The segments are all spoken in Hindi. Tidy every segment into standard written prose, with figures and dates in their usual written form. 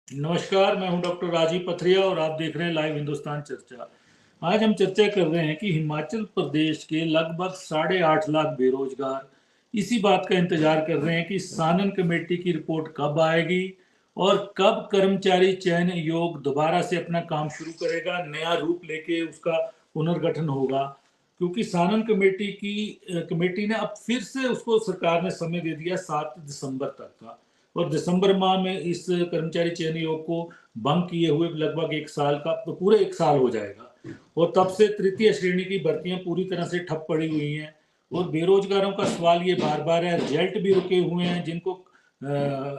नमस्कार, मैं हूं डॉक्टर राजीव पथरिया और आप देख रहे हैं लाइव हिंदुस्तान चर्चा। आज हम चर्चा कर रहे हैं कि हिमाचल प्रदेश के लगभग 8.5 लाख बेरोजगार इसी बात का इंतजार कर रहे हैं कि सानन कमेटी की रिपोर्ट कब आएगी और कब कर्मचारी चयन आयोग दोबारा से अपना काम शुरू करेगा, नया रूप लेके उसका पुनर्गठन होगा। क्योंकि सानन कमेटी ने अब फिर से उसको सरकार ने समय दे दिया 7 दिसंबर तक का, और दिसंबर माह में इस कर्मचारी चयन आयोग को भंग किए हुए लगभग 1 साल का, तो पूरे 1 साल हो जाएगा। और तब से तृतीय श्रेणी की भर्तियां पूरी तरह से ठप पड़ी हुई हैं और बेरोजगारों का सवाल ये बार बार है। रिजल्ट भी रुके हुए हैं, जिनको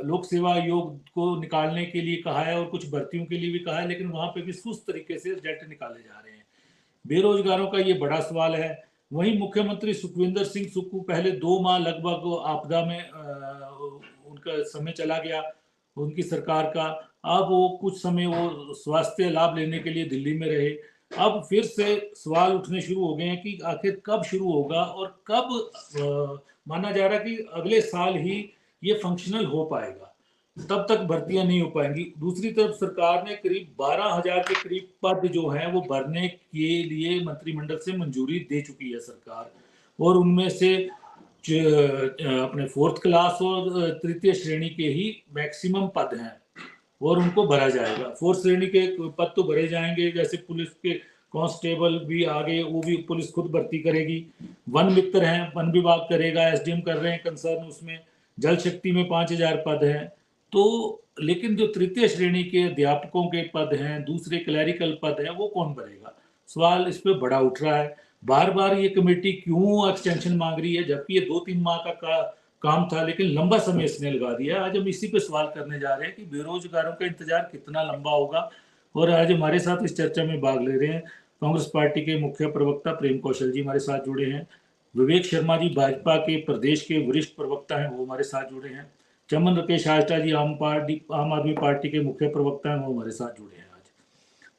लोक सेवा आयोग को निकालने के लिए कहा है और कुछ भर्तियों के लिए भी कहा है, लेकिन वहां पे भी सुस्त तरीके से रिजल्ट निकाले जा रहे हैं। बेरोजगारों का ये बड़ा सवाल है। वहीं मुख्यमंत्री सुखविंदर सिंह सुक्खू पहले 2 माह लगभग आपदा में उनका समय चला गया उनकी सरकार का। अब वो कुछ समय वो स्वास्थ्य लाभ लेने के लिए दिल्ली में रहे। अब फिर से सवाल उठने शुरू हो गए हैं कि आखिर कब शुरू होगा और कब माना जा रहा है कि अगले साल ही ये फंक्शनल हो पाएगा, तब तक भर्तियां नहीं हो पाएंगी। दूसरी तरफ सरकार ने करीब 12,000 के करीब पद जो हैं वो भरने के लिए मंत्रिमंडल से मंजूरी दे चुकी है सरकार, और उनमें से अपने 4th क्लास और तृतीय श्रेणी के ही मैक्सिमम पद हैं और उनको भरा जाएगा। 4th श्रेणी के पद तो भरे जाएंगे, जैसे पुलिस के कांस्टेबल भी आगे, वो भी पुलिस खुद भर्ती करेगी। वन मित्र हैं, वन विभाग करेगा, एसडीएम कर रहे हैं कंसर्न उसमें। जल शक्ति में 5,000 पद हैं। तो लेकिन जो तृतीय श्रेणी के अध्यापकों के पद हैं, दूसरे क्लैरिकल पद हैं, वो कौन भरेगा? सवाल इस पे बड़ा उठ रहा है। बार बार ये कमेटी क्यों एक्सटेंशन मांग रही है, जबकि ये 2-3 माह का काम था, लेकिन लंबा समय इसने लगा दिया। आज हम इसी पे सवाल करने जा रहे हैं कि बेरोजगारों का इंतजार कितना लंबा होगा। और आज हमारे साथ इस चर्चा में भाग ले रहे हैं कांग्रेस पार्टी के मुख्य प्रवक्ता प्रेम कौशल जी हमारे साथ जुड़े हैं। विवेक शर्मा जी भाजपा के प्रदेश के वरिष्ठ प्रवक्ता हैं, वो हमारे साथ जुड़े हैं। चमन राकेश आष्टा जी आम आदमी पार्टी के मुख्य प्रवक्ता हैं, वो हमारे साथ जुड़े हैं आज।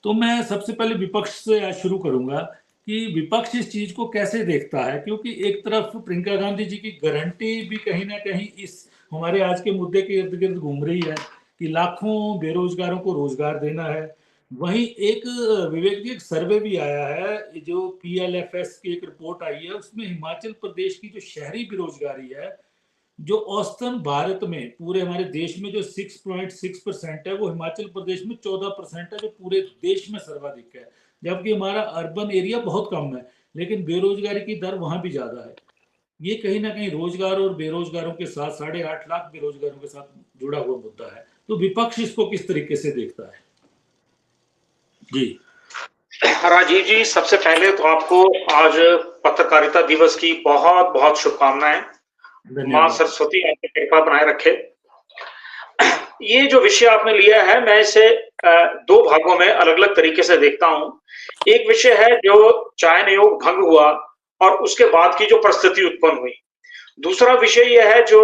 तो मैं सबसे पहले विपक्ष से आज शुरू करूंगा कि विपक्ष इस चीज को कैसे देखता है, क्योंकि एक तरफ प्रियंका गांधी जी की गारंटी भी कहीं ना कहीं इस हमारे आज के मुद्दे के इर्द गिर्द घूम रही है कि लाखों बेरोजगारों को रोजगार देना है। वहीं एक विवेक जी, एक सर्वे भी आया है, जो PLFS की एक रिपोर्ट आई है, उसमें हिमाचल प्रदेश की जो शहरी बेरोजगारी है, जो औसतन भारत में पूरे हमारे देश में जो 6.6% है, वो हिमाचल प्रदेश में 14% है, जो पूरे देश में सर्वाधिक है। जबकि हमारा अर्बन एरिया बहुत कम है, लेकिन बेरोजगारी की दर वहां भी ज्यादा है। ये कहीं ना कहीं रोजगार और बेरोजगारों के साथ 8.5 लाख बेरोजगारों के साथ जुड़ा हुआ मुद्दा है। तो विपक्ष इसको किस तरीके से देखता है? जी राजीव जी, सबसे पहले तो आपको आज पत्रकारिता दिवस की बहुत बहुत शुभकामनाएं। माँ धन्यवाद। सरस्वती आपकी कृपा बनाए रखे। ये जो विषय आपने लिया है, मैं इसे 2 भागों में अलग अलग तरीके से देखता हूं। एक विषय है जो चयन आयोग भंग हुआ और उसके बाद की जो परिस्थिति उत्पन्न हुई। दूसरा विषय यह है जो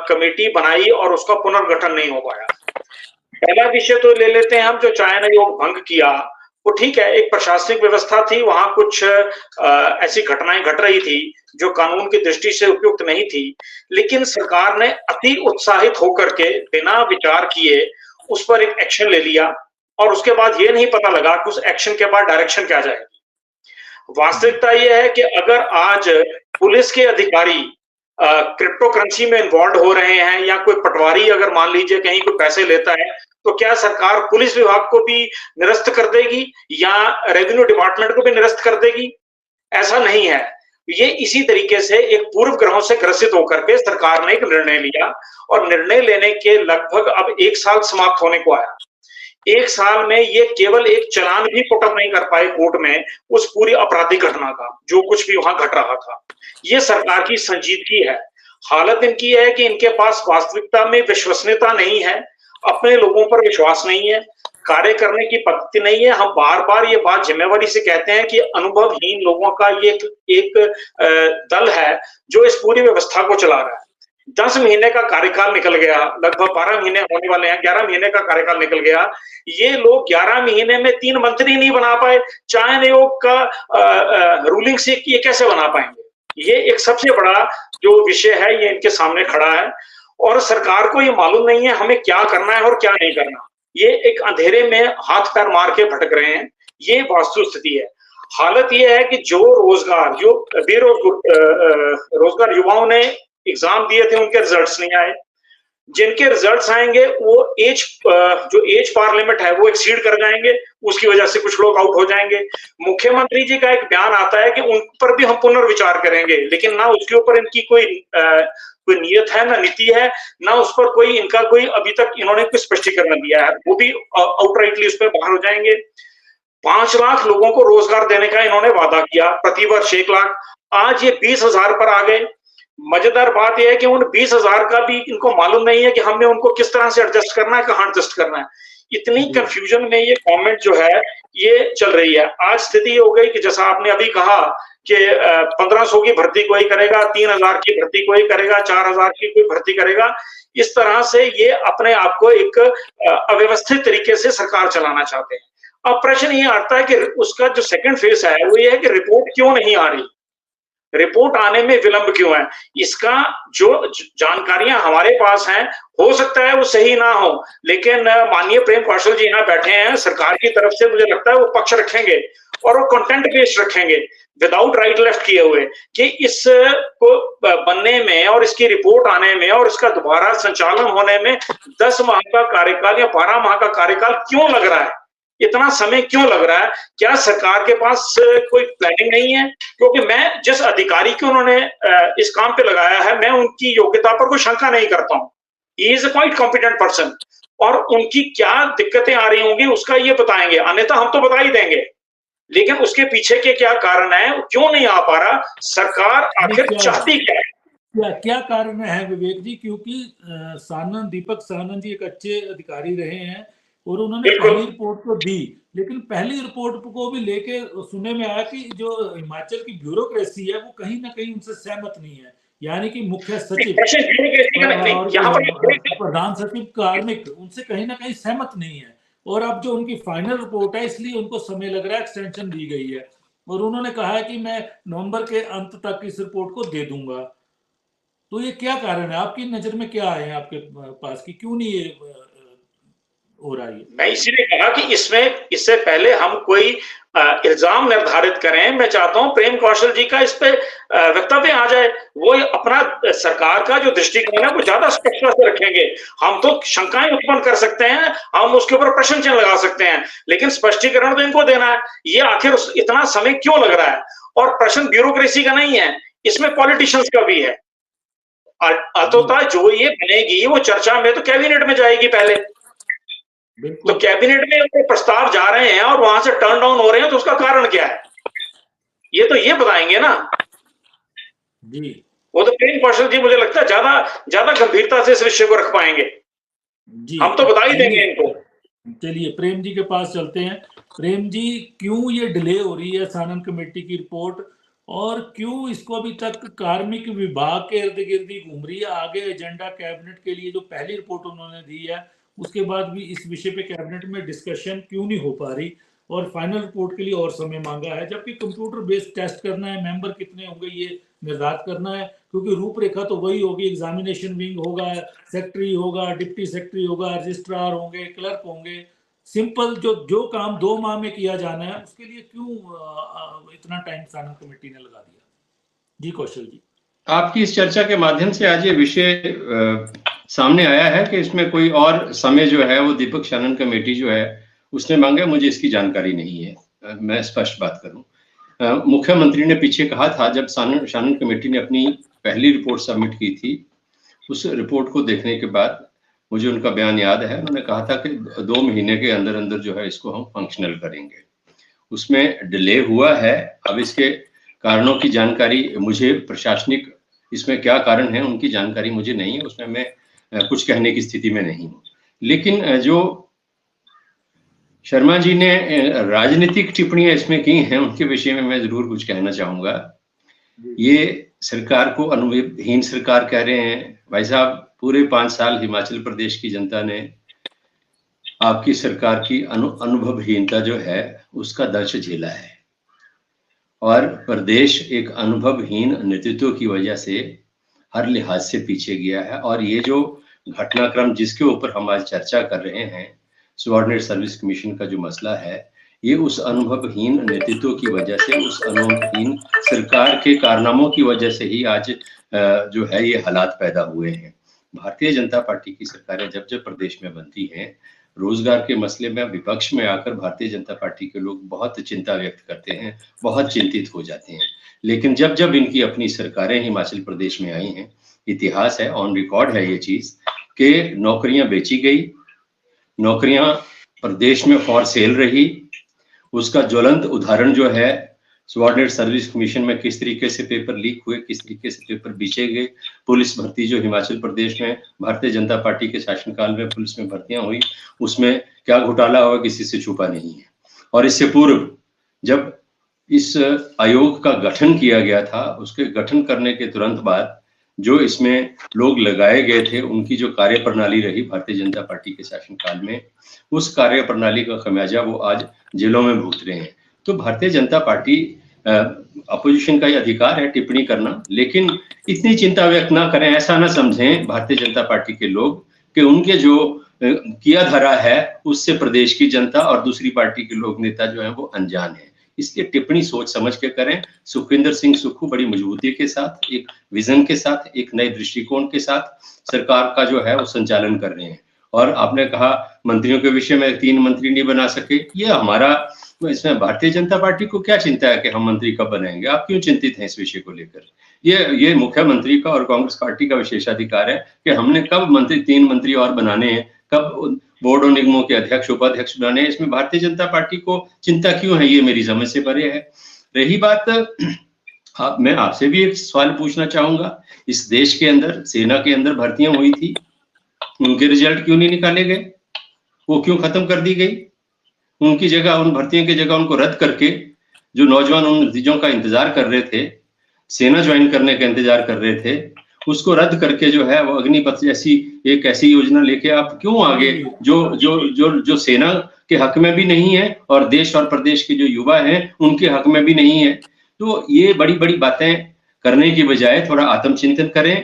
कमेटी बनाई और उसका पुनर्गठन नहीं हो पाया। पहला विषय तो ले लेते हैं हम, जो चयन आयोग भंग किया वो ठीक है, एक प्रशासनिक व्यवस्था थी, वहां कुछ ऐसी घटनाएं घट रही थी जो कानून की दृष्टि से उपयुक्त नहीं थी, लेकिन सरकार ने अति उत्साहित होकर के बिना विचार किए उस पर एक एक्शन ले लिया और उसके बाद ये नहीं पता लगा कि उस एक्शन के बाद डायरेक्शन क्या जाएगी। वास्तविकता यह है कि अगर आज पुलिस के अधिकारी क्रिप्टो करेंसी में इन्वॉल्व हो रहे हैं या कोई पटवारी अगर मान लीजिए कहीं कोई पैसे लेता है, तो क्या सरकार पुलिस विभाग को भी निरस्त कर देगी या रेवेन्यू डिपार्टमेंट को भी निरस्त कर देगी? ऐसा नहीं है। ये इसी तरीके से एक पूर्व ग्रहों से ग्रसित होकर के सरकार ने एक निर्णय लिया और निर्णय लेने के लगभग अब 1 साल समाप्त होने को आया। 1 साल में ये केवल एक चालान भी पुटअप नहीं कर पाए कोर्ट में उस पूरी आपराधिक घटना का, जो कुछ भी वहां घट रहा था। ये सरकार की संजीदगी है। हालत इनकी है कि इनके पास वास्तविकता में विश्वसनीयता नहीं है, अपने लोगों पर विश्वास नहीं है, कार्य करने की पद्धति नहीं है। हम बार बार ये बात जिम्मेवारी से कहते हैं कि अनुभवहीन लोगों का ये एक दल है जो इस पूरी व्यवस्था को चला रहा है। 10 महीने का कार्यकाल निकल गया, लगभग 12 महीने होने वाले हैं, 11 महीने का कार्यकाल निकल गया। ये लोग 11 महीने में 3 मंत्री नहीं बना पाए, चयन आयोग का रूलिंग से ये कैसे बना पाएंगे? ये एक सबसे बड़ा जो विषय है, ये इनके सामने खड़ा है और सरकार को ये मालूम नहीं है हमें क्या करना है और क्या नहीं करना। ये एक अंधेरे में हाथ पैर मार के भटक रहे हैं। ये वास्तु स्थिति है। हालत ये है कि जो रोजगार युवाओं ने एग्जाम दिए थे, उनके रिजल्ट्स नहीं आए। जिनके रिजल्ट्स आएंगे वो जो एज पार्लियामेंट है वो एक्सीड कर जाएंगे, उसकी वजह से कुछ लोग आउट हो जाएंगे। मुख्यमंत्री जी का एक बयान आता है कि उन पर भी हम पुनर्विचार करेंगे, लेकिन ना उसके ऊपर इनकी कोई नियत है, ना नीति है, ना उस पर कोई इनका कोई अभी तक इन्होंने कोई स्पष्टीकरण दिया है। वो भी आउटराइटली उस पर बाहर हो जाएंगे। 5 लाख लोगों को रोजगार देने का इन्होंने वादा किया, प्रतिवर्ष 1 लाख। आज ये 20,000 पर आ गए। मजेदार बात यह है कि उन 20,000 का भी इनको मालूम नहीं है कि हमने उनको किस तरह से एडजस्ट करना है, कहाँ एडजस्ट करना है। इतनी कंफ्यूजन में ये गवर्नमेंट जो है ये चल रही है। आज स्थिति ये हो गई कि जैसा आपने अभी कहा कि 1500 की भर्ती कोई करेगा, 3000 की भर्ती कोई करेगा, 4000 की कोई भर्ती करेगा। इस तरह से ये अपने आप को एक अव्यवस्थित तरीके से सरकार चलाना चाहते हैं। अब प्रश्न ये आता है कि उसका जो सेकंड फेज है वो ये है कि रिपोर्ट क्यों नहीं आ रही, रिपोर्ट आने में विलंब क्यों है। इसका जो जानकारियां हमारे पास हैं, हो सकता है वो सही ना हो, लेकिन माननीय प्रेम कौशल जी यहाँ बैठे हैं, सरकार की तरफ से मुझे लगता है वो पक्ष रखेंगे और वो कंटेंट बेस्ड रखेंगे, विदाउट राइट लेफ्ट किए हुए, कि इसको बनने में और इसकी रिपोर्ट आने में और इसका दोबारा संचालन होने में 10 माह का कार्यकाल या 12 माह का कार्यकाल क्यों लग रहा है, इतना समय क्यों लग रहा है। क्या सरकार के पास कोई प्लानिंग नहीं है? क्योंकि मैं जिस अधिकारी को उन्होंने इस काम पे लगाया है, मैं उनकी योग्यता पर कोई शंका नहीं करता हूँ। He is a quite competent person, और उनकी क्या दिक्कतें आ रही होंगी उसका ये बताएंगे, अन्यथा हम तो बता ही देंगे, लेकिन उसके पीछे के क्या कारण है, क्यों नहीं आ पा रहा, सरकार आखिर चाहती क्या है? क्या कारण है विवेक जी? क्योंकि दीपक सानंद जी एक अच्छे अधिकारी रहे हैं और उन्होंने पहली रिपोर्ट को दी, लेकिन पहली रिपोर्ट को भी लेके सुनने में आया कि जो हिमाचल की ब्यूरोक्रेसी है वो कहीं ना कहीं उनसे सहमत नहीं है, यानी कि मुख्य सचिव और प्रधान सचिव कार्मिक उनसे कहीं ना कहीं सहमत नहीं है। और अब जो उनकी फाइनल रिपोर्ट है, इसलिए उनको समय लग रहा है, एक्सटेंशन दी गई है, और उन्होंने कहा है कि मैं नवंबर के अंत तक इस रिपोर्ट को दे दूंगा। तो ये क्या कारण है आपकी नजर में, क्या है आपके पास की, क्यों नहीं ये हो रहा है? मैं इसीलिए कहा कि इससे पहले हम कोई इल्जाम निर्धारित करें। मैं चाहता हूं प्रेम कौशल जी का इस पे वक्तव्य आ जाए, वो अपना सरकार का जो दृष्टिकोण है वो ज्यादा स्पष्टता से रखेंगे। हम तो शंकाएं उत्पन्न कर सकते हैं, हम उसके ऊपर प्रश्न चिन्ह लगा सकते हैं, लेकिन स्पष्टीकरण तो इनको देना है। ये आखिर इतना समय क्यों लग रहा है? और प्रश्न ब्यूरोक्रेसी का नहीं है, इसमें पॉलिटिशियंस का भी है। अतोता जो ये बनेगी वो चर्चा में तो कैबिनेट में जाएगी पहले, तो कैबिनेट में वो प्रस्ताव जा रहे हैं और वहां से टर्न डाउन हो रहे हैं, तो उसका कारण क्या है, ये तो ये बताएंगे ना जी। वो तो प्रेम कौशल जी मुझे लगता है ज्यादा गंभीरता से इस विषय को रख पाएंगे जी। हम तो बता ही देंगे इनको। चलिए प्रेम जी के पास चलते हैं। प्रेम जी, क्यों ये डिले हो रही है सानन कमेटी की रिपोर्ट, और क्यों इसको अभी तक कार्मिक विभाग के इर्द गिर्द ही घूम रही है? आगे एजेंडा कैबिनेट के लिए जो पहली रिपोर्ट उन्होंने दी है उसके बाद भी इस विषय पे कैबिनेट में डिस्कशन क्यों नहीं हो पा रही, और फाइनल रिपोर्ट के लिए और समय मांगा है, जबकि कंप्यूटर बेस्ड टेस्ट करना है, मेंबर कितने होंगे ये निर्धारित करना है, क्योंकि रूपरेखा तो वही होगी, एग्जामिनेशन विंग होगा, सेक्रेटरी होगा, डिप्टी सेक्रेटरी होगा, रजिस्ट्रार होंगे, क्लर्क होंगे। सिंपल जो काम 2 माह में किया जाना है उसके लिए क्यों इतना टाइम सानन कमेटी ने लगा दिया? जी कौशल जी, आपकी इस चर्चा के माध्यम से आज ये विषय सामने आया है कि इसमें कोई और समय जो है वो दीपक सानन कमेटी जो है उसने मांगा, मुझे इसकी जानकारी नहीं है। मैं स्पष्ट बात करूं, मुख्यमंत्री ने पीछे कहा था जब सानन कमेटी ने अपनी पहली रिपोर्ट सबमिट की थी, उस रिपोर्ट को देखने के बाद मुझे उनका बयान याद है, उन्होंने कहा था कि 2 महीने के अंदर अंदर जो है इसको हम फंक्शनल करेंगे। उसमें डिले हुआ है। अब इसके कारणों की जानकारी मुझे, प्रशासनिक इसमें क्या कारण है उनकी जानकारी मुझे नहीं है, उसमें मैं कुछ कहने की स्थिति में नहीं हूँ। लेकिन जो शर्मा जी ने राजनीतिक टिप्पणियां इसमें की हैं उनके विषय में मैं जरूर कुछ कहना चाहूंगा। ये सरकार को अनुभवहीन सरकार कह रहे हैं। भाई साहब, पूरे 5 साल हिमाचल प्रदेश की जनता ने आपकी सरकार की अनुभवहीनता जो है उसका दर्श झेला है, और प्रदेश एक अनुभवहीन नेतृत्व की वजह से हर लिहाज से पीछे गया है। और ये जो घटनाक्रम जिसके ऊपर हम आज चर्चा कर रहे हैं, सबऑर्डिनेट सर्विस कमीशन का जो मसला है, ये उस अनुभवहीन नेतृत्व की वजह से, उस अनुभवहीन सरकार के कारनामों की वजह से ही आज जो है ये हालात पैदा हुए हैं। भारतीय जनता पार्टी की सरकारें जब जब प्रदेश में बनती हैं, रोजगार के मसले में विपक्ष में आकर भारतीय जनता पार्टी के लोग बहुत चिंता व्यक्त करते हैं, बहुत चिंतित हो जाते हैं। लेकिन जब जब इनकी अपनी सरकारें हिमाचल प्रदेश में आई हैं, इतिहास है, ऑन रिकॉर्ड है ये चीज कि नौकरियां बेची गई, नौकरियां प्रदेश में फॉर सेल रही। उसका ज्वलंत उदाहरण जो है सबऑर्डिनेट सर्विस कमीशन में किस तरीके से पेपर लीक हुए, किस तरीके से पेपर बेचे गए। पुलिस भर्ती जो हिमाचल प्रदेश में भारतीय जनता पार्टी के शासनकाल में पुलिस में भर्तियां हुई, उसमें क्या घोटाला हुआ किसी से छुपा नहीं है। और इससे पूर्व जब इस आयोग का गठन किया गया था, उसके गठन करने के तुरंत बाद जो इसमें लोग लगाए गए थे, उनकी जो कार्यप्रणाली रही भारतीय जनता पार्टी के शासनकाल में, उस कार्यप्रणाली का खमियाजा वो आज जेलों में भुगत रहे हैं। तो भारतीय जनता पार्टी, अपोजिशन का ये अधिकार है टिप्पणी करना, लेकिन इतनी चिंता व्यक्त ना करें, ऐसा ना समझें भारतीय जनता पार्टी के लोग कि उनके जो किया धरा है उससे प्रदेश की जनता और दूसरी पार्टी के लोग, नेता जो है वो अनजान है। इसलिए टिप्पणी सोच समझ के करें। सुखविंदर सिंह सुक्खू बड़ी मजबूती के साथ, एक विजन के साथ, एक नए दृष्टिकोण के साथ सरकार का जो है वो संचालन कर रहे हैं। और आपने कहा मंत्रियों के विषय में 3 मंत्री नहीं बना सके, ये हमारा, इसमें भारतीय जनता पार्टी को क्या चिंता है कि हम मंत्री कब बनाएंगे? आप क्यों चिंतित हैं इस विषय को लेकर? ये मुख्यमंत्री का और कांग्रेस पार्टी का विशेषाधिकार है कि हमने कब 3 मंत्री और बनाने हैं, कब बोर्ड और निगमों के अध्यक्ष उपाध्यक्ष बनाने हैं। इसमें भारतीय जनता पार्टी को चिंता क्यों है, ये मेरी समझ से परे है। रही बात, मैं आपसे भी एक सवाल पूछना चाहूंगा। इस देश के अंदर सेना के अंदर भर्तियां हुई थी, उनके रिजल्ट क्यों नहीं निकाले गए? वो क्यों खत्म कर दी गई? उनकी जगह, उन भर्तियों की जगह उनको रद्द करके जो नौजवान उन नतीजों का इंतजार कर रहे थे, सेना ज्वाइन करने का इंतजार कर रहे थे, उसको रद्द करके जो है वो अग्निपथ जैसी एक ऐसी योजना लेके आप क्यों आगे, जो सेना के हक में भी नहीं है और देश और प्रदेश के जो युवा हैं उनके हक में भी नहीं है। तो ये बड़ी बड़ी बातें करने की बजाय थोड़ा आत्मचिंतन करें।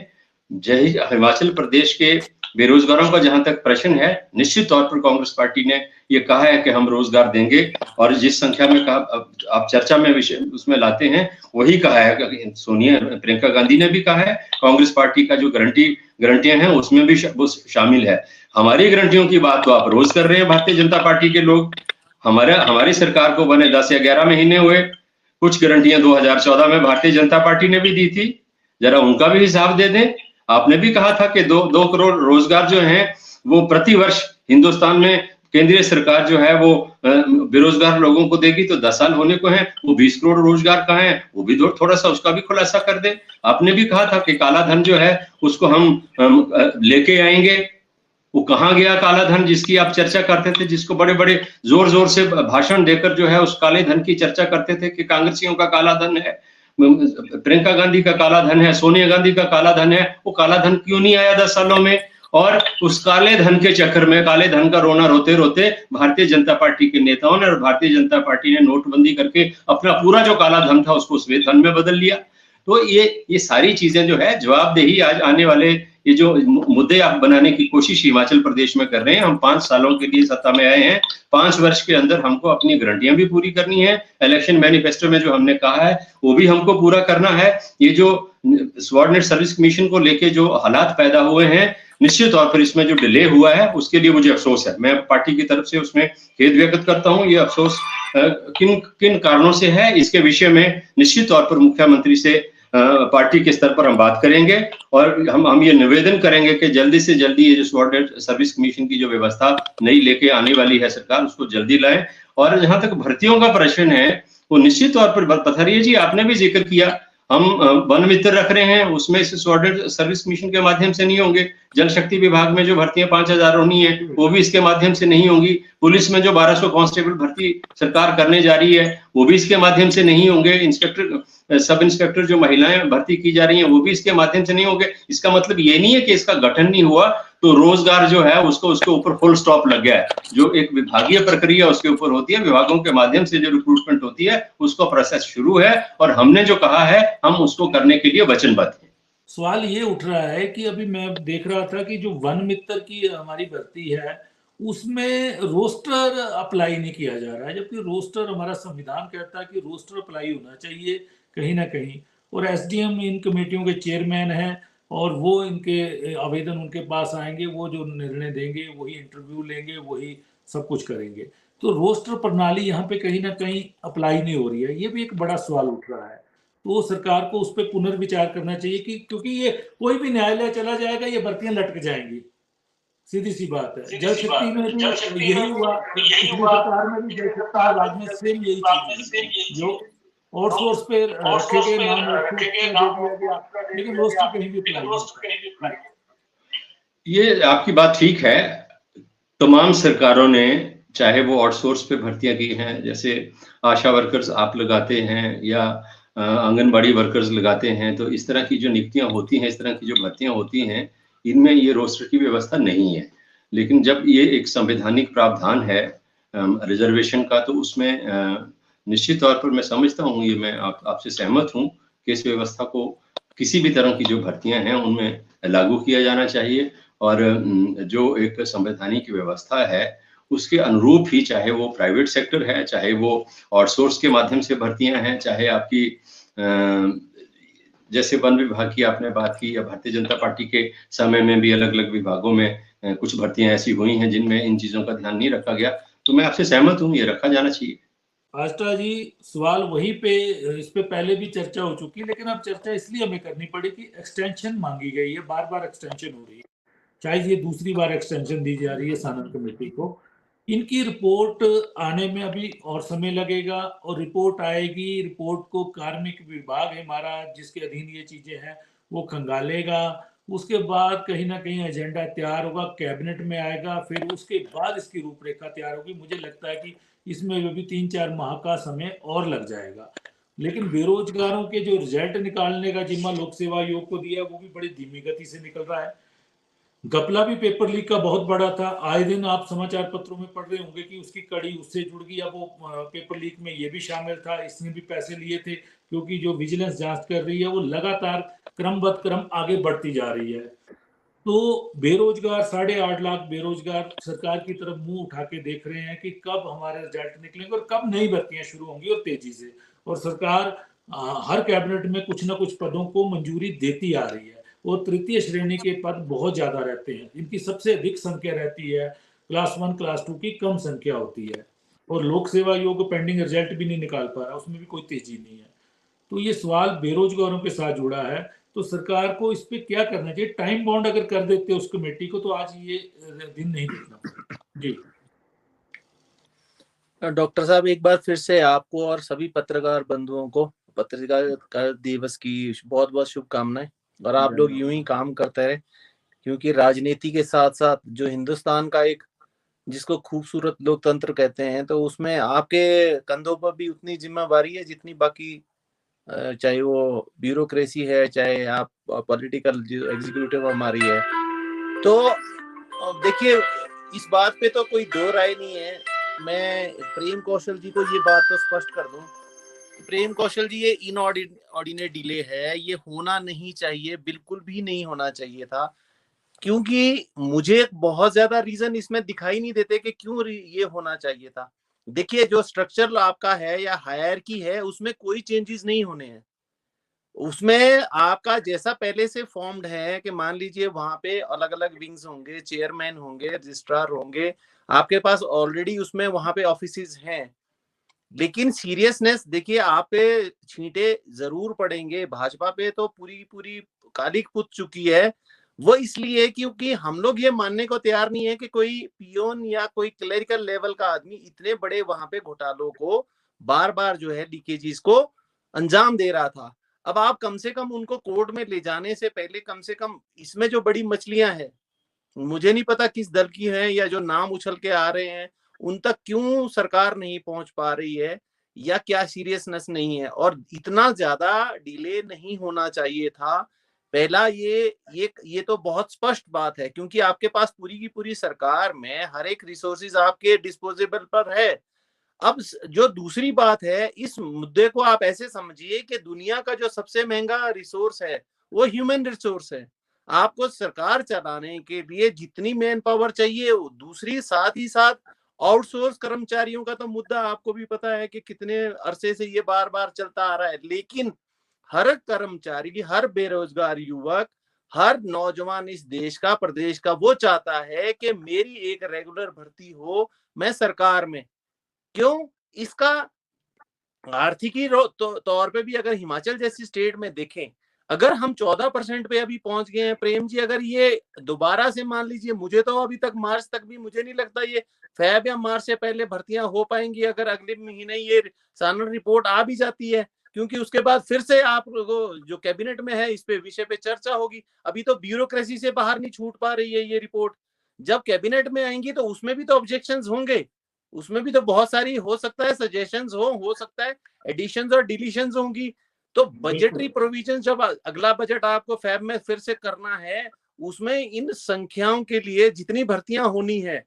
हिमाचल प्रदेश के बेरोजगारों का जहां तक प्रश्न है, निश्चित तौर पर कांग्रेस पार्टी ने ये कहा है कि हम रोजगार देंगे, और जिस संख्या में कहा आप चर्चा में विषय उसमें लाते हैं वही कहा है। प्रियंका गांधी ने भी कहा है, कांग्रेस पार्टी का जो गारंटियां हैं उसमें भी वो शामिल है। हमारी गारंटियों की बात तो आप रोज कर रहे हैं भारतीय जनता पार्टी के लोग। हमारी सरकार को बने 10 या 11 महीने हुए, कुछ गारंटियां 2014 में भारतीय जनता पार्टी ने भी दी थी, जरा उनका भी हिसाब दे दें। आपने भी कहा था कि 2 करोड़ रोजगार जो हैं वो प्रति वर्ष हिंदुस्तान में केंद्रीय सरकार जो है वो बेरोजगार लोगों को देगी, तो 10 साल होने को हैं, वो 20 करोड़ रोजगार कहाँ है, वो भी थोड़ा सा उसका भी खुलासा कर दे। आपने भी कहा था कि काला धन जो है उसको हम लेके आएंगे, वो कहाँ गया काला धन जिसकी आप चर्चा करते थे, जिसको बड़े बड़े जोर से भाषण देकर जो है उस काले धन की चर्चा करते थे कि कांग्रेसियों का काला धन है, प्रियंका गांधी का काला धन है, सोनिया गांधी का काला धन है। वो काला धन क्यों नहीं आया 10 सालों में? और उस काले धन के चक्कर में, काले धन का रोना रोते रोते भारतीय जनता पार्टी के नेताओं ने और भारतीय जनता पार्टी ने नोटबंदी करके अपना पूरा जो काला धन था उसको श्वेत धन में बदल लिया। तो ये सारी चीजें जो है जवाबदेही आज आने वाले ये जो मुद्दे आप बनाने की कोशिश हिमाचल प्रदेश में कर रहे हैं। हम 5 सालों के लिए सत्ता में आए हैं, 5 वर्ष के अंदर हमको अपनी गारंटियां भी पूरी करनी है। इलेक्शन मैनिफेस्टो में जो हमने कहा है वो भी हमको पूरा करना है। ये जो सबऑर्डिनेट सर्विस कमीशन को लेके जो हालात पैदा हुए हैं, निश्चित तौर पर इसमें जो डिले हुआ है उसके लिए मुझे अफसोस है। मैं पार्टी की तरफ से उसमें खेद व्यक्त करता हूं। ये अफसोस किन कारणों से है, इसके विषय में निश्चित तौर पर मुख्यमंत्री से पार्टी के स्तर पर हम बात करेंगे और हम ये निवेदन करेंगे कि जल्दी से जल्दी ये जो सबऑर्डिनेट सर्विस कमीशन की जो व्यवस्था नई लेके आने वाली है सरकार, उसको जल्दी लाएं। और जहां तक भर्तियों का प्रश्न है वो निश्चित तौर पर पथरिया जी आपने भी जिक्र किया, हम वन मित्र रख रहे हैं, उसमें से सबऑर्डिनेट सर्विस कमीशन के माध्यम से नहीं होंगे। जल शक्ति विभाग में जो भर्तियां 5000 होनी है वो भी इसके माध्यम से नहीं होंगी। पुलिस में जो 1200 कांस्टेबल भर्ती सरकार करने जा रही है वो भी इसके माध्यम से नहीं होंगे। इंस्पेक्टर, सब इंस्पेक्टर जो महिलाएं भर्ती की जा रही हैं वो भी इसके माध्यम से नहीं होंगे। इसका मतलब ये नहीं है कि इसका गठन नहीं हुआ तो रोजगार जो है उसके ऊपर फुल स्टॉप लग गया है। जो एक विभागीय प्रक्रिया उसके ऊपर होती है, विभागों के माध्यम से जो रिक्रूटमेंट होती है उसका प्रोसेस शुरू है और हमने जो कहा है हम उसको करने के लिए वचनबद्ध हैं। सवाल ये उठ रहा है कि अभी मैं देख रहा था कि जो वन मित्र की हमारी भर्ती है उसमें रोस्टर अप्लाई नहीं किया जा रहा है, जबकि रोस्टर हमारा संविधान कहता है कि रोस्टर अप्लाई होना चाहिए कहीं ना कहीं। और एसडीएम इन कमेटियों के चेयरमैन हैं और वो इनके आवेदन उनके पास आएंगे, वो जो निर्णय देंगे वही इंटरव्यू लेंगे, वही सब कुछ करेंगे। तो रोस्टर प्रणाली यहाँ पे कहीं ना कहीं अप्लाई नहीं हो रही है, ये भी एक बड़ा सवाल उठ रहा है। तो सरकार को उस पर पुनर्विचार करना चाहिए कि क्योंकि ये कोई भी न्यायालय चला जाएगा ये भर्तियां लटक जाएंगी, सीधी सी बात है। जल शक्ति में भी यही हुआ, पिछली सरकार में भी जल शक्ति विभाग में सेम यही चीज जो आउटसोर्स पे रखे गए, नाम आउटसोर्स पे दे दिया गया, लेकिन रोस्टर कहीं भी अप्लाई नहीं। ये आपकी बात ठीक है। तमाम सरकारों ने, चाहे वो आउटसोर्स पे भर्तियां की हैं, जैसे आशा वर्कर्स आप लगाते हैं या आंगनबाड़ी वर्कर्स लगाते हैं, तो इस तरह की जो नियुक्तियां होती हैं, इस तरह की जो भर्तियां होती हैं, इनमें ये रोस्टर की व्यवस्था नहीं है। लेकिन जब ये एक संवैधानिक प्रावधान है रिजर्वेशन का, तो उसमें निश्चित तौर पर मैं समझता हूँ, ये मैं आपसे सहमत हूँ कि इस व्यवस्था को किसी भी तरह की जो भर्तियां हैं उनमें लागू किया जाना चाहिए। और जो एक संवैधानिक व्यवस्था है उसके अनुरूप ही, चाहे वो प्राइवेट सेक्टर है, चाहे वो आउटसोर्स के माध्यम से भर्तियां हैं, चाहे आपकी जैसे वन विभाग की आपने बात की, या भारतीय जनता पार्टी के समय में भी अलग अलग विभागों में कुछ भर्तियां ऐसी हुई हैं जिनमें इन चीजों का ध्यान नहीं रखा गया। तो मैं आपसे सहमत हूँ, ये रखा जाना चाहिए। आस्था जी, सवाल वहीं पे, इस पे पहले भी चर्चा हो चुकी है, लेकिन अब चर्चा इसलिए हमें करनी पड़ी कि एक्सटेंशन मांगी गई है, बार बार एक्सटेंशन हो रही है, चाहे ये दूसरी बार एक्सटेंशन दी जा रही है सानन कमेटी को। इनकी रिपोर्ट आने में अभी और समय लगेगा, और रिपोर्ट आएगी, रिपोर्ट को कार्मिक विभाग है हमारा जिसके अधीन ये चीजें हैं वो खंगालेगा, उसके बाद कहीं ना कहीं एजेंडा तैयार होगा, कैबिनेट में आएगा, फिर उसके बाद इसकी रूपरेखा तैयार होगी। मुझे लगता है कि इसमें भी 3-4 माह का समय और लग जाएगा। लेकिन बेरोजगारों के जो रिजल्ट निकालने का जिम्मा लोक सेवा आयोग को दिया है वो भी बड़ी धीमी गति से निकल रहा है। गपला भी पेपर लीक का बहुत बड़ा था, आए दिन आप समाचार पत्रों में पढ़ रहे होंगे कि उसकी कड़ी उससे जुड़ गई। अब वो पेपर लीक में ये भी शामिल था, इसने भी पैसे लिए थे, क्योंकि जो विजिलेंस जांच कर रही है वो लगातार क्रमबद्ध क्रम आगे बढ़ती जा रही है। तो बेरोजगार 8.5 लाख बेरोजगार सरकार की तरफ मुंह उठा के देख रहे हैं कि कब हमारे रिजल्ट निकलेंगे और कब नई भर्तियां शुरू होंगी, और तेजी से। और सरकार हर कैबिनेट में कुछ ना कुछ पदों को मंजूरी देती आ रही है, और तृतीय श्रेणी के पद बहुत ज्यादा रहते हैं, इनकी सबसे अधिक संख्या रहती है, क्लास 1 क्लास 2 की कम संख्या होती है। और लोक सेवा आयोग पेंडिंग रिजल्ट भी नहीं निकाल पा रहा, उसमें भी कोई तेजी नहीं है। तो ये सवाल बेरोजगारों के साथ जुड़ा है, तो सरकार को इस पे क्या करना चाहिए? टाइम बाउंड अगर कर देते उस कमेटी को तो आज ये दिन नहीं देखना पड़ता। जी डॉक्टर साहब, एक बार फिर से आपको और सभी पत्रकार बंधुओं को पत्रकार दिवस की बहुत बहुत शुभकामनाएं। और आप लोग यूं ही काम करते रहे, क्योंकि राजनीति के साथ साथ जो हिंदुस्तान का एक, जिसको खूबसूरत लोकतंत्र कहते हैं, तो उसमें आपके कंधों पर भी उतनी जिम्मेवारी है जितनी बाकी, चाहे वो ब्यूरोक्रेसी है, चाहे आप पॉलिटिकल एग्जीक्यूटिव हमारी है। तो देखिए, इस बात पे तो कोई दो राय नहीं है। मैं प्रेम कौशल जी को ये बात तो स्पष्ट कर दूं, प्रेम कौशल जी, ये इनऑर्डिनेट डिले है, ये होना नहीं चाहिए, बिल्कुल भी नहीं होना चाहिए था। क्योंकि मुझे बहुत ज्यादा रीजन इसमें दिखाई नहीं देते कि क्यों ये होना चाहिए था। देखिए, जो स्ट्रक्चर आपका है या हायरार्की है, उसमें कोई चेंजेस नहीं होने हैं। उसमें आपका जैसा पहले से फॉर्म्ड है कि मान लीजिए वहां पे अलग अलग विंग्स होंगे, चेयरमैन होंगे, रजिस्ट्रार होंगे, आपके पास ऑलरेडी उसमें वहां पे ऑफिसेज हैं। लेकिन सीरियसनेस देखिए, आप पे छींटे जरूर पड़ेंगे, भाजपा पे तो पूरी कालिक पुत चुकी है। वो इसलिए क्योंकि हम लोग ये मानने को तैयार नहीं है कि कोई पियोन या कोई क्लरिकल लेवल का आदमी इतने बड़े वहां पे घोटालों को बार बार जो है लीकेजीज को अंजाम दे रहा था। अब आप कम से कम उनको कोर्ट में ले जाने से पहले, कम से कम इसमें जो बड़ी मछलियां हैं, मुझे नहीं पता किस दल की हैं, या जो नाम उछल के आ रहे हैं उन तक क्यों सरकार नहीं पहुंच पा रही है, या क्या सीरियसनेस नहीं है। और इतना ज्यादा डिले नहीं होना चाहिए था। पहला ये तो बहुत स्पष्ट बात है, क्योंकि आपके पास पूरी की पूरी सरकार में हर एक रिसोर्सेज आपके डिस्पोजेबल पर है। अब जो दूसरी बात है, इस मुद्दे को आप ऐसे समझिए कि दुनिया का जो सबसे महंगा रिसोर्स है वो ह्यूमन रिसोर्स है। आपको सरकार चलाने के लिए जितनी मैन पावर चाहिए, दूसरी साथ ही साथ आउटसोर्स कर्मचारियों का तो मुद्दा आपको भी पता है कि कितने अरसे से ये बार बार चलता आ रहा है। लेकिन हर कर्मचारी, हर बेरोजगार युवक, हर नौजवान इस देश का, प्रदेश का, वो चाहता है कि मेरी एक रेगुलर भर्ती हो मैं सरकार में। क्यों? इसका आर्थिकी तौर पे भी अगर हिमाचल जैसी स्टेट में देखें, अगर हम 14% पे अभी पहुंच गए हैं प्रेम जी, अगर ये दोबारा से मान लीजिए, मुझे तो अभी तक मार्च तक भी मुझे नहीं लगता ये फेब या मार्च से पहले भर्तियां हो पाएंगी। अगर अगले महीने ये सानन रिपोर्ट आ भी जाती है, क्योंकि उसके बाद फिर से आप जो कैबिनेट में है इस पे विषय पे चर्चा होगी। अभी तो ब्यूरोक्रेसी से बाहर नहीं छूट पा रही है ये रिपोर्ट। जब कैबिनेट में आएंगी तो उसमें भी तो ऑब्जेक्शंस होंगे, उसमें भी तो बहुत सारी हो सकता है सजेशंस हो सकता है एडिशंस और डिलीशंस होंगी। तो बजटरी प्रोविजन जब अगला बजट आपको फेब में फिर से करना है, उसमें इन संख्याओं के लिए जितनी भर्तियां होनी है,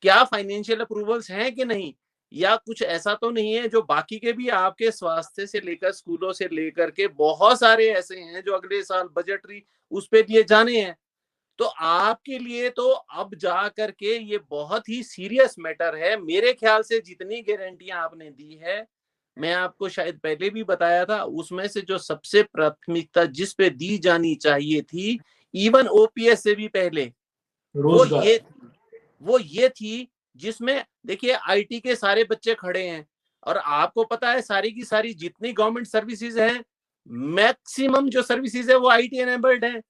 क्या फाइनेंशियल अप्रूवल्स हैं कि नहीं, या कुछ ऐसा तो नहीं है जो बाकी के भी आपके स्वास्थ्य से लेकर स्कूलों से लेकर के बहुत सारे ऐसे हैं जो अगले साल बजटरी उस पे लिए जाने हैं। तो आपके लिए तो अब जा करके ये बहुत ही सीरियस मैटर है। मेरे ख्याल से जितनी गारंटियां आपने दी है, मैं आपको शायद पहले भी बताया था, उसमें से जो सबसे प्राथमिकता जिस पे दी जानी चाहिए थी, इवन ओपीएस से भी पहले, वो ये थी जिसमें देखिए आईटी के सारे बच्चे खड़े हैं, और आपको पता है सारी की सारी जितनी गवर्नमेंट सर्विसेज हैं, मैक्सिमम जो सर्विसेज है वो आईटी एनेबल्ड है।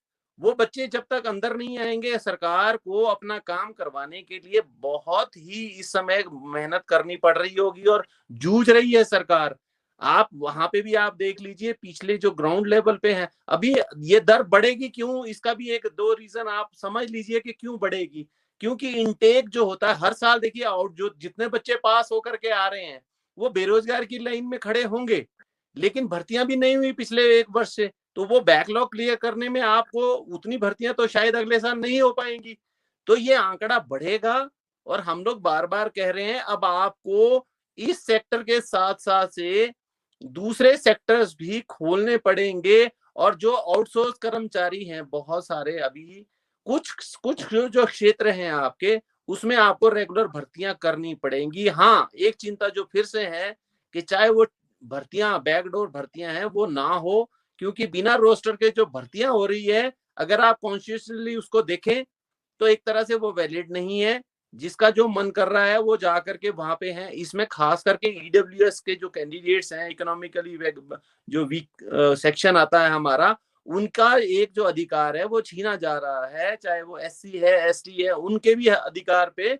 वो बच्चे जब तक अंदर नहीं आएंगे, सरकार को अपना काम करवाने के लिए बहुत ही इस समय मेहनत करनी पड़ रही होगी और जूझ रही है सरकार। आप वहां पे भी आप देख लीजिए, पिछले जो ग्राउंड लेवल पे है, अभी ये दर बढ़ेगी क्यों, इसका भी एक दो रीजन आप समझ लीजिए कि क्यों बढ़ेगी। क्योंकि इनटेक जो होता है हर साल, देखिए आउट जो जितने बच्चे पास होकर के आ रहे हैं वो बेरोजगार की लाइन में खड़े होंगे, लेकिन भर्तियां भी नहीं हुई पिछले 1 वर्ष से, तो वो बैकलॉग क्लियर करने में आपको उतनी भर्तियां तो शायद अगले साल नहीं हो पाएंगी। तो ये आंकड़ा बढ़ेगा, और हम लोग बार बार कह रहे हैं अब आपको इस सेक्टर के साथ साथ से दूसरे सेक्टर्स भी खोलने पड़ेंगे, और जो आउटसोर्स कर्मचारी हैं बहुत सारे, अभी कुछ जो क्षेत्र हैं आपके, उसमें आपको रेगुलर भर्तियां करनी पड़ेंगी। हाँ, एक चिंता जो फिर से है कि चाहे वो भर्तियां बैकडोर भर्तियां हैं वो ना हो, क्योंकि बिना रोस्टर के जो भर्तियां हो रही है, अगर आप कॉन्स्टिट्यूशनली उसको देखें तो एक तरह से वो वैलिड नहीं है। जिसका जो मन कर रहा है वो जा करके वहां पे है। इसमें खास करके ईडब्ल्यूएस के जो कैंडिडेट्स हैं, इकोनॉमिकली जो वीक सेक्शन आता है हमारा, उनका एक जो अधिकार है वो छीना जा रहा है, चाहे वो एससी है एसटी है, उनके भी अधिकार पे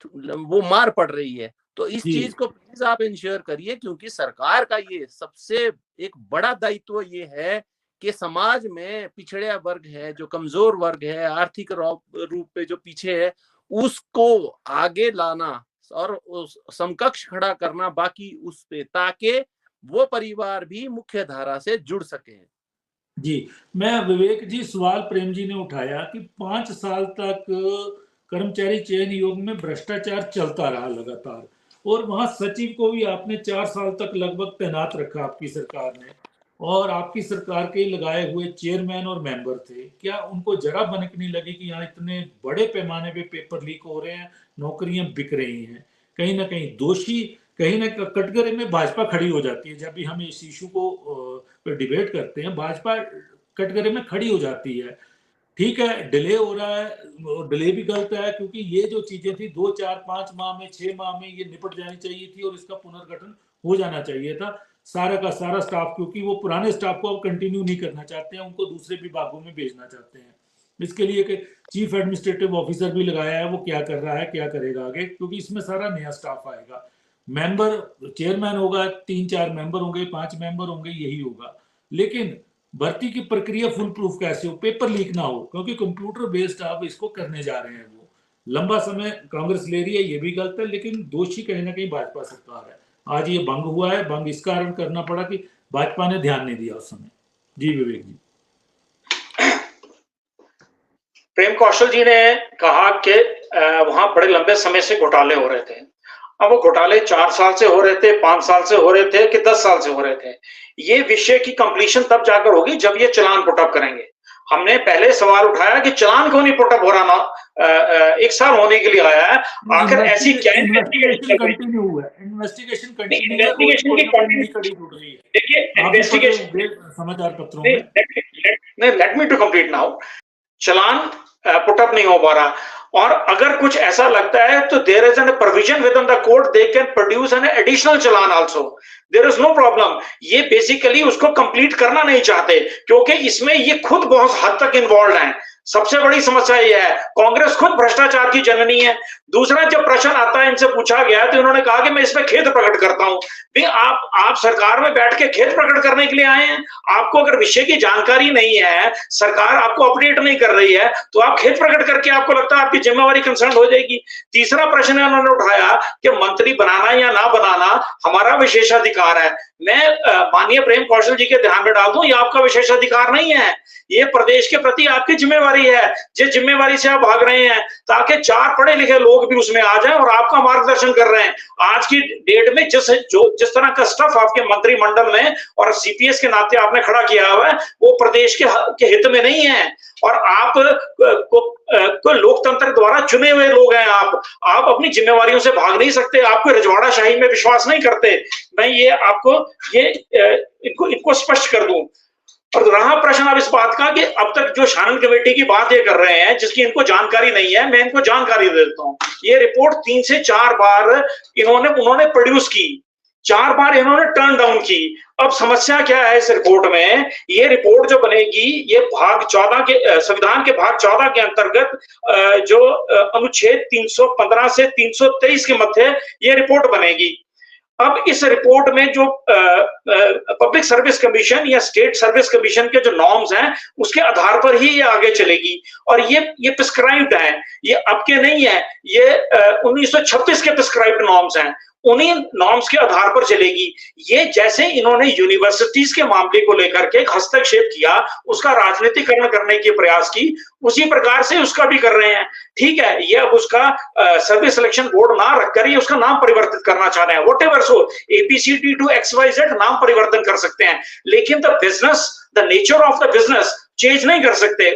वो मार पड़ रही है। तो इस चीज को प्लीज आप इंश्योर करिए, क्योंकि सरकार का ये सबसे एक बड़ा दायित्व ये है कि समाज में पिछड़ा वर्ग है, जो कमजोर वर्ग है, आर्थिक रूप पे जो पीछे है, उसको आगे लाना और उस समकक्ष खड़ा करना बाकी उस पे, ताकि वो परिवार भी मुख्य धारा से जुड़ सके। जी, मैं विवेक जी, सवाल प्रेम जी ने उठाया कि 5 साल तक कर्मचारी चयन आयोग में भ्रष्टाचार चलता रहा लगातार, और वहां सचिव को भी आपने 4 साल तक लगभग तैनात रखा आपकी सरकार ने, और आपकी सरकार के लगाए हुए चेयरमैन और मेंबर थे। क्या उनको जरा भनक नहीं लगी कि यहाँ इतने बड़े पैमाने पे पेपर लीक हो रहे हैं, नौकरियां बिक रही हैं? कहीं ना कहीं दोषी, कहीं ना कटघरे में भाजपा खड़ी हो जाती है। जब भी हम इस इशू को डिबेट करते हैं, भाजपा कटघरे में खड़ी हो जाती है। ठीक है, डिले हो रहा है, और डिले भी गलत है, क्योंकि ये जो चीजें थी 2, 4, 5 माह में, 6 माह में ये निपट जानी चाहिए थी, और इसका पुनर्गठन हो जाना चाहिए था सारा का सारा स्टाफ, क्योंकि वो पुराने स्टाफ को अब कंटिन्यू नहीं करना चाहते हैं, उनको दूसरे विभागों में भेजना चाहते हैं। इसके लिए कि चीफ एडमिनिस्ट्रेटिव ऑफिसर भी लगाया है, वो क्या कर रहा है, क्या करेगा आगे, क्योंकि इसमें सारा नया स्टाफ आएगा। मेंबर, चेयरमैन होगा, 3-4 मेंबर होंगे, 5 मेंबर होंगे, यही होगा। लेकिन भर्ती की प्रक्रिया फुल प्रूफ कैसे हो, पेपर लीक ना हो, क्योंकि कंप्यूटर बेस्ड आप इसको करने जा रहे हैं। वो लंबा समय कांग्रेस ले रही है, ये भी गलत है, लेकिन दोषी कहीं ना कहीं भाजपा सरकार है। आज ये भंग हुआ है, भंग इस कारण करना पड़ा कि भाजपा ने ध्यान नहीं दिया उस समय। जी विवेक जी। प्रेम कौशल जी ने कहा कि वहां बड़े लंबे समय से घोटाले हो रहे थे। अब वो घोटाले 4 साल से हो रहे थे, 5 साल से हो रहे थे, कि 10 साल से हो रहे थे? ये विषय की कंप्लीशन तब जाकर होगी जब ये चलान पुटअप करेंगे। हमने पहले सवाल उठाया कि चालान क्यों नहीं पुटअप हो रहा ना, 1 साल होने के लिए आया है, आखिर ऐसी क्या इन्वेस्टिगेशन कंटिन्यू हुआ है, इन्वेस्टिगेशन कंटिन्यू है, इन्वेस्टिगेशन की नई कड़ी टूट रही है। देखिए इन्वेस्टिगेशन समाचार पत्रों में let me to complete now, चालान पुटअप नहीं हो पा रहा, और अगर कुछ ऐसा लगता है तो there is an provision with in the court, they can produce an additional challan also, there is no problem. ये बेसिकली उसको कंप्लीट करना नहीं चाहते क्योंकि इसमें ये खुद बहुत हद तक इन्वॉल्व हैं। सबसे बड़ी समस्या यह है, कांग्रेस खुद भ्रष्टाचार की जननी है। दूसरा, जब प्रश्न आता है, इनसे पूछा गया तो इन्होंने कहा कि मैं इसमें खेद प्रकट करता हूं। भी आप सरकार में बैठ के खेद प्रकट करने के लिए आए हैं? आपको अगर विषय की जानकारी नहीं है, सरकार आपको अपडेट नहीं कर रही है, तो आप खेद प्रकट करके आपको लगता है आपकी जिम्मेवारी कंसर्न हो जाएगी। तीसरा प्रश्न उन्होंने उठाया कि मंत्री बनाना या ना बनाना हमारा विशेषाधिकार है। मैं माननीय प्रेम कौशल जी के ध्यान में डाल दूं, ये आपका विशेषाधिकार नहीं है, ये प्रदेश के प्रति आपकी जिम्मेवारी है। जिस जिम्मेवारी से आप भाग रहे हैं ताकि 4 पढ़े लिखे लोग भी उसमें आ जाएं और आपका मार्गदर्शन कर रहे हैं। आज की डेट में जिस तरह का स्टफ आपके मंत्रिमंडल में और सीपीएस के नाते आपने खड़ा किया हुआ है, वो प्रदेश के हित में नहीं है। और आप को लोकतंत्र द्वारा चुने हुए लोग हैं, आप अपनी जिम्मेवारियों से भाग नहीं सकते। आपको रजवाड़ा शाही में विश्वास नहीं करते। मैं ये आपको इनको स्पष्ट कर दूं। और रहा प्रश्न अब इस बात का कि अब तक जो शानन कमेटी की बात ये कर रहे हैं जिसकी इनको जानकारी नहीं है, मैं इनको जानकारी दे देता हूं। ये रिपोर्ट 3 से 4 बार उन्होंने प्रोड्यूस की, 4 बार इन्होंने टर्न डाउन की। अब समस्या क्या है इस रिपोर्ट में? ये रिपोर्ट जो बनेगी, ये भाग 14 के संविधान के भाग 14 के अंतर्गत जो अनुच्छेद 315 से 323 के मध्य ये रिपोर्ट बनेगी। अब इस रिपोर्ट में जो पब्लिक सर्विस कमीशन या स्टेट सर्विस कमीशन के जो नॉर्म्स हैं उसके आधार पर ही ये आगे चलेगी। और ये प्रिस्क्राइब्ड है, ये अब के नहीं है, ये 1926 के प्रिस्क्राइब्ड नॉर्म्स हैं। उन्हीं नॉर्म्स के आधार पर चलेगी। ये जैसे इन्होंने यूनिवर्सिटीज के मामले को लेकर के हस्तक्षेप किया, उसका राजनीतिकरण करने के प्रयास की, उसी प्रकार से उसका भी कर रहे हैं। ठीक है, ये अब उसका सर्विस सिलेक्शन बोर्ड ना रखकर ये उसका नाम परिवर्तित करना चाह रहे हैं। Whatever so, ABCD to XYZ नाम परिवर्तन कर सकते हैं, लेकिन the nature of the business change नहीं कर सकते।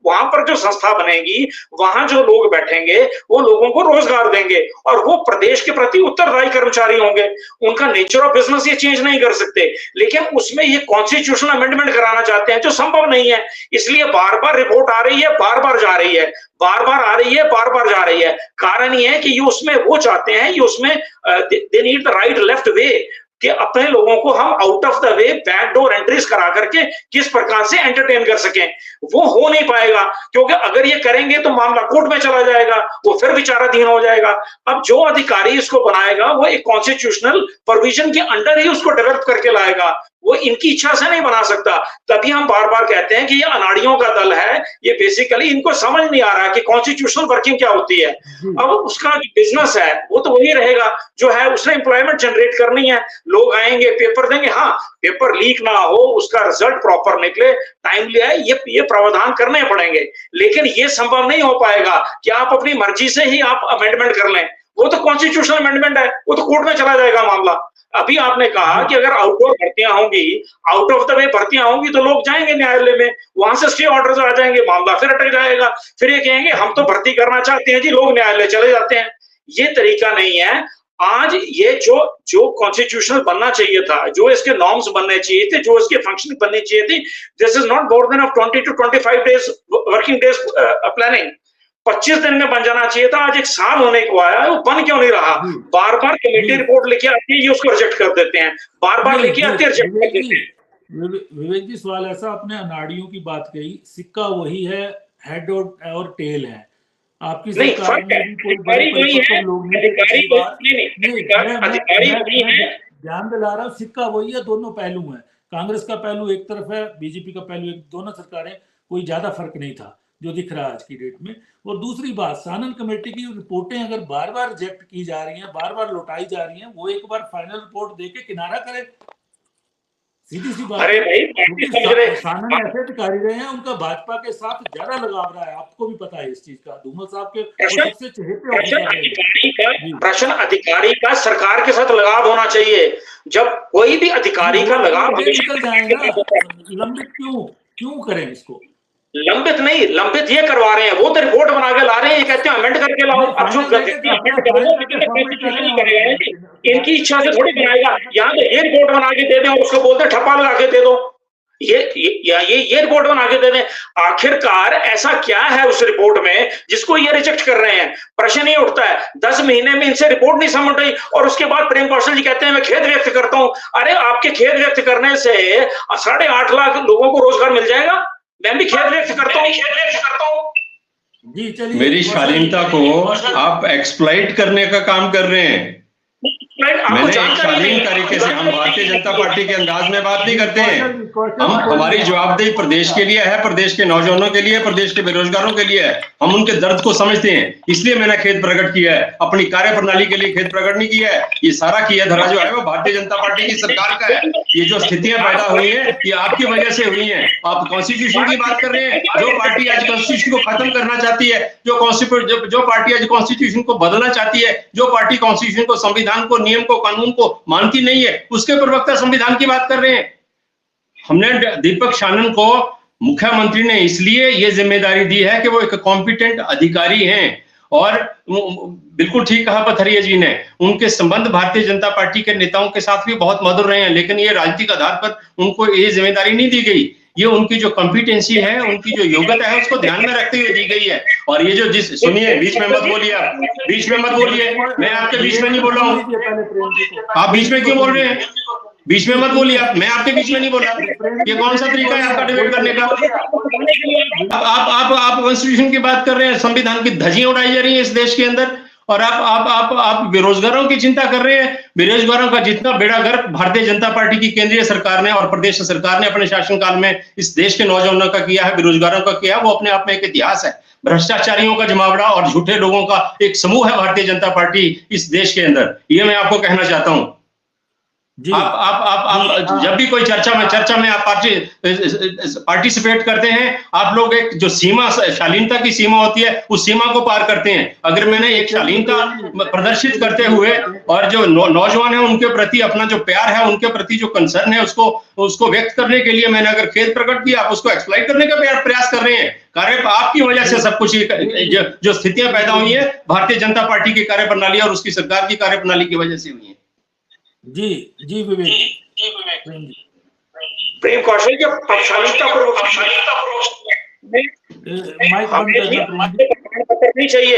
वहां पर जो संस्था बनेगी, वहां जो लोग बैठेंगे, वो लोगों को रोजगार देंगे और वो प्रदेश के प्रति उत्तरदायी कर्मचारी होंगे। उनका नेचर ऑफ बिजनेस ये चेंज नहीं कर सकते, लेकिन उसमें ये कॉन्स्टिट्यूशनल अमेंडमेंट कराना चाहते हैं जो संभव नहीं है। इसलिए बार बार रिपोर्ट आ रही है, बार बार जा रही है, बार बार आ रही है, बार बार जा रही है। कारण ये है कि ये उसमें वो चाहते हैं, ये उसमें they need the right left way कि अपने लोगों को हम out of the way backdoor entries करा करके किस प्रकार से एंटरटेन कर सकें। वो हो नहीं पाएगा, क्योंकि अगर ये करेंगे तो मामला कोर्ट में चला जाएगा, वो फिर विचाराधीन हो जाएगा। अब जो अधिकारी इसको बनाएगा वो एक कॉन्स्टिट्यूशनल प्रोविजन के अंडर ही उसको डेवलप करके लाएगा, वो इनकी इच्छा से नहीं बना सकता। तभी हम बार बार कहते हैं कि ये अनाड़ियों का दल है। ये बेसिकली इनको समझ नहीं आ रहा कि कॉन्स्टिट्यूशनल वर्किंग क्या होती है। अब उसका जो बिजनेस है वो तो वही रहेगा जो है, उसने एम्प्लॉयमेंट जनरेट करनी है, लोग आएंगे, पेपर देंगे। हाँ, पेपर लीक ना हो, उसका रिजल्ट प्रॉपर निकले, टाइमली आए, ये प्रावधान करने पड़ेंगे। लेकिन ये संभव नहीं हो पाएगा कि आप अपनी मर्जी से ही आप अमेंडमेंट कर लें। वो तो कॉन्स्टिट्यूशनल अमेंडमेंट है, वो तो कोर्ट में चला जाएगा मामला। अभी आपने कहा कि अगर आउटडोर भर्तियां होंगी, आउट ऑफ द वे भर्तियां होंगी, तो लोग जाएंगे न्यायालय में, वहां से स्टे ऑर्डर्स आ जाएंगे, मामला फिर अटक जाएगा। फिर ये कहेंगे हम तो भर्ती करना चाहते हैं जी, लोग न्यायालय चले जाते हैं। ये तरीका नहीं है। आज ये जो कॉन्स्टिट्यूशनल बनना चाहिए था, जो इसके नॉर्म्स बनने चाहिए थे, जो इसके फंक्शनिंग बननी चाहिए थी, this is not more than 20 to 25 days working days planning. 25 दिन में बन जाना चाहिए था, आज 1 साल होने को आया है, वो बन क्यों नहीं रहा? बार बार कमेटी रिपोर्ट लेके आती है, ये उसको रिजेक्ट कर देते हैं, बार बार लेके आते हैं, रिजेक्ट कर देते हैं। विवेक जी, सवाल ऐसा, आपने अनाड़ियों की बात कही, सिक्का वही है, हेड और टेल है आपकी सरकार में। ध्यान दिला रहा हूँ, सिक्का वही है, दोनों पहलू हैं। कांग्रेस का पहलू एक तरफ है, बीजेपी का पहलू एक, दोनों सरकारें, कोई ज्यादा फर्क नहीं था जो दिख रहा है आज की डेट में। और दूसरी बात, सानन कमेटी की रिपोर्टें अगर बार बार रिजेक्ट की जा रही हैं, बार बार लौटाई जा रही हैं, वो एक बार फाइनल रिपोर्ट देके किनारा करे, सीधी सी बात। अरे भाई, सानन ऐसे अधिकारी रहे हैं, उनका भाजपा के साथ ज्यादा लगाव रहा है, आपको भी पता है इस चीज का। धूमल साहब के सबसे चहेते प्रश्न अधिकारी का सरकार के साथ लगाव होना चाहिए। जब कोई भी अधिकारी का लगाव निकल जाएगा, लंबित क्यों करें इसको? लंबित नहीं, लंबित ये करवा रहे हैं, वो तो रिपोर्ट बना के ला रहे हैं, ये कहते हैं अमेंड करके लाओ। अब जो इनकी इच्छा से थोड़ी बनाएगा, यहाँ तो ये रिपोर्ट बना के दे दें और उसको बोलते ठप्पा लगा के दे दो, ये रिपोर्ट बना के दे दें। आखिरकार ऐसा क्या है उस रिपोर्ट में जिसको ये रिजेक्ट कर रहे हैं? प्रश्न ये उठता है। 10 महीने में इनसे रिपोर्ट नहीं समझ रही और उसके बाद प्रेम कौशल जी कहते हैं मैं खेद व्यक्त करता हूं। अरे आपके खेद व्यक्त करने से 8.5 लाख लोगों को रोजगार मिल जाएगा। मैं भी खेद व्यक्त करता हूं। जी चलिए, मेरी शालीनता को आप एक्सप्लॉइट करने का काम कर रहे हैं। मैंने एक शालीन तरीके से, हम भारतीय जनता पार्टी के अंदाज में बात नहीं करते हैं। हम हमारी जवाबदेही प्रदेश के लिए है, प्रदेश के नौजवानों के लिए, प्रदेश के बेरोजगारों के लिए है। हम उनके दर्द को समझते हैं, इसलिए मैंने खेद प्रकट किया है। अपनी कार्य प्रणाली के लिए खेद प्रकट नहीं किया है। ये सारा किया धरा जो है वो भारतीय जनता पार्टी की सरकार का है। ये जो स्थितियां पैदा हुई है ये आपकी वजह से हुई है। आप कॉन्स्टिट्यूशन की बात कर रहे हैं। जो पार्टी आज कॉन्स्टिट्यूशन को खत्म करना चाहती है, जो पार्टी आज कॉन्स्टिट्यूशन को बदलना चाहती है, जो पार्टी कॉन्स्टिट्यूशन को, संविधान को, नियम को, कानून को मानती नहीं है, उसके प्रवक्ता संविधान की बात कर रहे हैं। हमने दीपक शानन को मुख्यमंत्री ने इसलिए ये जिम्मेदारी दी है कि वो एक कॉम्पिटेंट अधिकारी हैं और बिल्कुल ठीक कहा पथरिया जी ने, उनके संबंध भारतीय जनता पार्टी के नेताओं के साथ भी बहुत मधुर रहे हैं, लेकिन ये राजनीतिक आधार पर उनको ये जिम्मेदारी नहीं दी गई। ये उनकी जो कॉम्पिटेंसी है, उनकी जो योग्यता है, उसको ध्यान में रखते हुए दी गई है। और ये जो सुनिए, बीच में मत बोलिए, आप बीच में मत बोलिए, मैं आपके बीच में नहीं बोल रहा हूँ। आप बीच में क्यों बोल रहे हैं? बीच में मत बोलिए आप, मैं आपके बीच में नहीं बोल रहा। ये कौन सा तरीका है आपका डिबेट करने का? आप कॉन्स्टिट्यूशन की बात कर रहे हैं, संविधान की धज्जियां उड़ाई जा रही है इस देश के अंदर, और आप बेरोजगारों की चिंता कर रहे हैं। बेरोजगारों का जितना बेड़ा गर्क भारतीय जनता पार्टी की केंद्रीय सरकार ने और प्रदेश सरकार ने अपने शासनकाल में इस देश के नौजवानों का किया है, बेरोजगारों का किया है, वो अपने आप में एक इतिहास है। भ्रष्टाचारियों का जमावड़ा और झूठे लोगों का एक समूह है भारतीय जनता पार्टी इस देश के अंदर। ये मैं आपको कहना चाहता हूं। आप जब भी कोई चर्चा में आप पार्टिसिपेट करते हैं, आप लोग एक जो सीमा, शालीनता की सीमा होती है, उस सीमा को पार करते हैं। अगर मैंने एक शालीनता प्रदर्शित करते हुए और जो नौजवान है उनके प्रति अपना जो प्यार है, उनके प्रति जो कंसर्न है, उसको व्यक्त करने के लिए मैंने अगर खेद प्रकट किया, आप उसको एक्सप्लॉइट करने का प्रयास कर रहे हैं। कार्य आपकी वजह से सब कुछ जो स्थितियां पैदा हुई है भारतीय जनता पार्टी की कार्यप्रणाली और उसकी सरकार की कार्यप्रणाली की वजह से हुई है। जी विवेक प्रेम कौशल की नहीं चाहिए,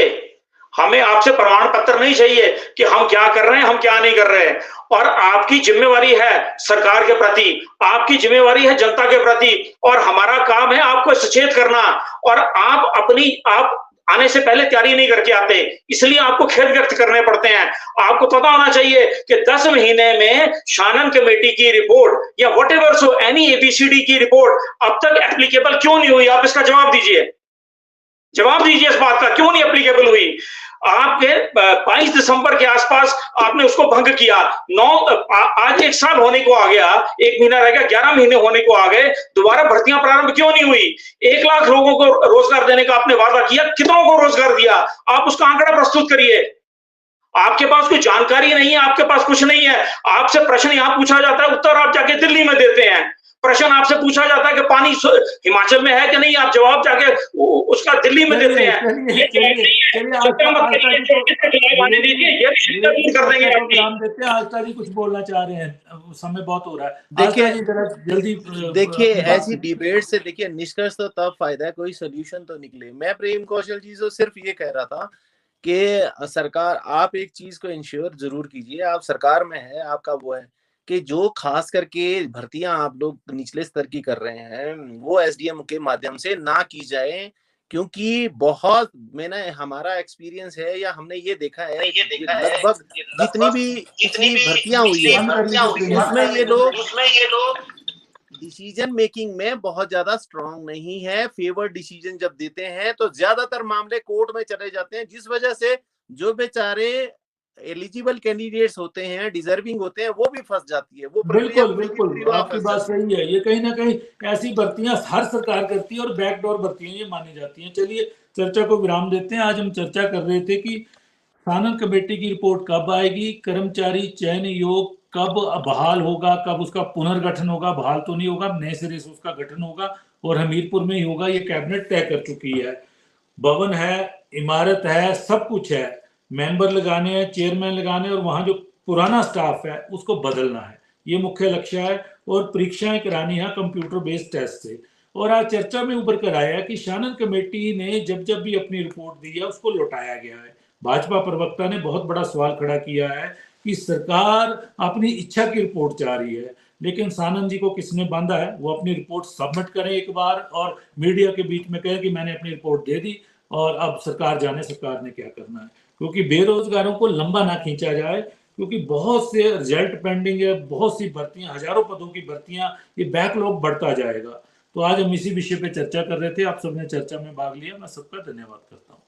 हमें आपसे प्रमाण पत्र नहीं चाहिए कि हम क्या कर रहे हैं, हम क्या नहीं कर रहे हैं। और आपकी जिम्मेवारी है सरकार के प्रति, आपकी जिम्मेवारी है जनता के प्रति, और हमारा काम है आपको सचेत करना। और आप आने से पहले तैयारी नहीं करके आते, इसलिए आपको खेद व्यक्त करने पड़ते हैं। आपको पता होना चाहिए कि 10 महीने में शानन कमेटी की रिपोर्ट या what ever so any ABCD की रिपोर्ट अब तक एप्लीकेबल क्यों नहीं हुई? आप इसका जवाब दीजिए, इस बात का, क्यों नहीं एप्लीकेबल हुई? आपके 22 दिसंबर के आसपास आपने उसको भंग किया। आज 1 साल होने को आ गया, 1 महीना रह गया, 11 महीने होने को आ गए, दोबारा भर्तियां प्रारंभ क्यों नहीं हुई? 1 लाख लोगों को रोजगार देने का आपने वादा किया, कितनों को रोजगार दिया? आप उसका आंकड़ा प्रस्तुत करिए। आपके पास कोई जानकारी नहीं है, आपके पास कुछ नहीं है। आपसे प्रश्न यहां पूछा जाता है, उत्तर आप जाके दिल्ली में देते हैं। प्रश्न आपसे पूछा जाता है कि पानी हिमाचल में है कि नहीं, आप जवाब जाके उसका दिल्ली में देते हैं। आस्था जी कुछ बोलना चाह रहे हैं, समय बहुत हो रहा है। देखिए ऐसी डिबेट से देखिए निष्कर्ष तो तब फायदा है, कोई सोल्यूशन तो निकले। मैं प्रेम कौशल जी से सिर्फ ये कह रहा था कि सरकार, आप एक चीज को इंश्योर जरूर कीजिए, आप सरकार में है, आपका वो है कि जो खास करके भर्तियां आप लोग निचले स्तर की कर रहे हैं वो SDM के माध्यम से ना की जाए, क्योंकि बहुत हमारा एक्सपीरियंस है या हमने ये देखा है लगभग जितनी भर्तियां हुई है उसमें ये लोग डिसीजन मेकिंग में बहुत ज्यादा स्ट्रांग नहीं है। फेवर डिसीजन जब देते हैं तो ज्यादातर मामले कोर्ट में चले जाते हैं, जिस वजह से जो बेचारे एलिजिबल कैंडिडेट्स होते हैं, डिजर्विंग होते हैं, वो भी फंस जाती है। वो बिल्कुल आपकी बात सही है। ये कहीं ना कहीं ऐसी भर्तियां हर सरकार करती है और बैकडोर भर्तियां ये मानी जाती हैं। चलिए चर्चा को विराम देते हैं। आज हम चर्चा कर रहे थे कि शानन कमेटी की रिपोर्ट कब आएगी, कर्मचारी चयन आयोग कब बहाल होगा, कब उसका पुनर्गठन होगा, बहाल तो नहीं होगा, नए सिरे से उसका गठन होगा, और हमीरपुर में ही होगा, ये कैबिनेट तय कर चुकी है। भवन है, इमारत है, सब कुछ है, मेंबर लगाने हैं, चेयरमैन लगाने हैं, और वहां जो पुराना स्टाफ है उसको बदलना है, ये मुख्य लक्ष्य है। और परीक्षाएं करानी है कंप्यूटर बेस्ड टेस्ट से। और आज चर्चा में उभर कर आया कि शानन कमेटी ने जब जब भी अपनी रिपोर्ट दी है उसको लौटाया गया है। भाजपा प्रवक्ता ने बहुत बड़ा सवाल खड़ा किया है कि सरकार अपनी इच्छा की रिपोर्ट चाह रही है, लेकिन सानन जी को किसने बांधा है? वो अपनी रिपोर्ट सबमिट करें एक बार और मीडिया के बीच में कहें कि मैंने अपनी रिपोर्ट दे दी और अब सरकार जाने सरकार ने क्या करना है। क्योंकि बेरोजगारों को लंबा ना खींचा जाए, क्योंकि बहुत से रिजल्ट पेंडिंग है, बहुत सी भर्तियां, हजारों पदों की भर्तियां, ये बैकलॉग बढ़ता जाएगा। तो आज हम इसी विषय पे चर्चा कर रहे थे, आप सबने चर्चा में भाग लिया, मैं सबका धन्यवाद करता हूँ।